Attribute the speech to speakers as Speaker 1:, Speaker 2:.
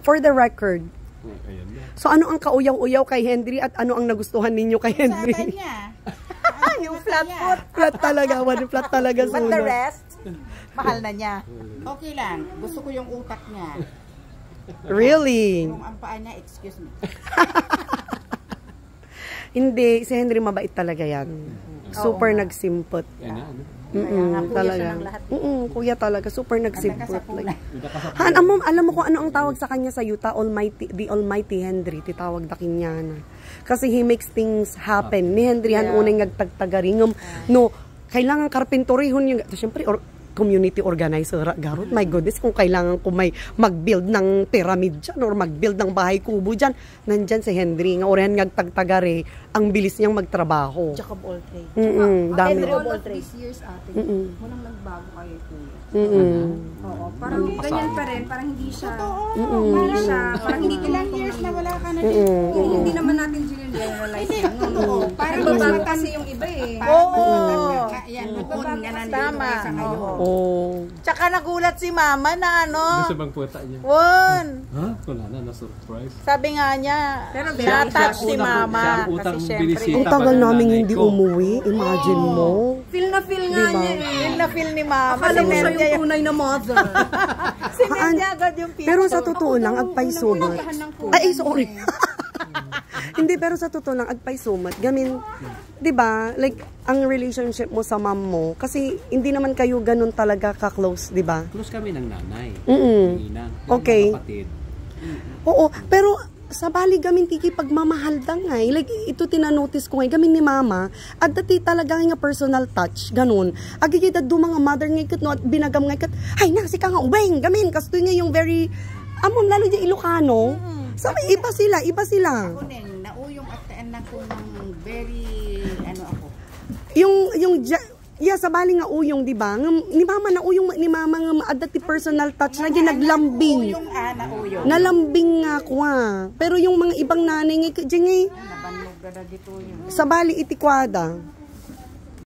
Speaker 1: For the record.
Speaker 2: Ayan na.
Speaker 1: So ano ang kauyaw-uyaw kay Henry at ano ang nagustuhan ninyo kay Henry?
Speaker 3: Usapan niya.
Speaker 4: Yung flat foot.
Speaker 1: Flat talaga, one flat talaga
Speaker 4: But the
Speaker 1: sulat.
Speaker 4: rest, mahal na niya.
Speaker 3: Okay lang. Gusto ko yung utak niya.
Speaker 1: Really?
Speaker 3: Kung ang paa niya, excuse me.
Speaker 1: Hindi, si Henry mabait talaga yan. Super nagsimpot.
Speaker 2: Ayan na, ano?
Speaker 1: Talaga. Kuya talaga, super nagsimpot. Like,
Speaker 2: Han,
Speaker 1: alam mo kung ano ang tawag sa kanya sa Utah, Almighty, the Almighty Henry, titawag da kanya na. Kasi he makes things happen. Ni Henry han unang nagtagtagaringom. No, kailangan karpentorihon yung, siyempre, community organizer, garot, my goodness, kung kailangan ko may mag-build ng pyramid dyan or mag-build ng bahay kubo dyan, nandyan si Henry, nga orehan ngagtagtagari, ang bilis niyang magtrabaho.
Speaker 4: Jack of all trades.
Speaker 1: Dami.
Speaker 4: Henry of all trades.
Speaker 5: Years ate, walang nagbago kayo kuya. Oo, parang ganyan pa rin, parang hindi siya, parang hindi
Speaker 3: Ilang years na wala ka na dito.
Speaker 5: hindi naman natin generalize yan.
Speaker 3: Parang
Speaker 5: Nagbabago kasi yung iba eh.
Speaker 3: yan, nagbabago nga nandito kayo sa ngayon.
Speaker 4: Tsaka nagulat si mama na ano.
Speaker 2: Gusto bang puweta niya?
Speaker 4: Won.
Speaker 2: Ha? Wala na, na-surprise.
Speaker 4: Sabi nga niya, na-touch si mama. Kasi syempre,
Speaker 1: Ang tagal namin hindi umuwi, imagine mo.
Speaker 5: Feel na feel nga niya eh.
Speaker 4: feel na feel ni mama.
Speaker 5: Akala mo siya yung tunay na mother.
Speaker 4: Sinendya agad yung pito.
Speaker 1: Pero sa totoo lang, agpay sumat. Ay, sorry. Hindi, pero sa totoo lang, agpay sumat. Gamin, di ba, like, ang relationship mo sa mom mo, kasi hindi naman kayo ganun talaga ka-close, di ba?
Speaker 2: Close kami ng nanay. Ninang.
Speaker 1: Okay.
Speaker 2: Ng kapatid.
Speaker 1: Oo, pero sa bali gamin kiki pagmamahal da nga eh. Like, ito tinanotice ko nga, gamin ni mama, at dati talaga nga personal touch, ganun. Agigid at mga mother nga ikot, no, at binagam nga ikot, ay na, si ka nga, ubeng, gamin, kasto nga yung very, amon, lalo yung Ilocano, sabi, iba sila.
Speaker 3: Ako din, nauyong aktaan na ko ng very, ano ako.
Speaker 1: Yeah, sa bali nga uyong, di ba? Ni mama na uyong ni mama nga maadati personal touch na ginaglambing.
Speaker 3: Uyong nauyong.
Speaker 1: Nalambing nga ko Pero yung mga ibang nanay nga diyan
Speaker 3: Nabannog na dito yung.
Speaker 1: sa bali itikwada.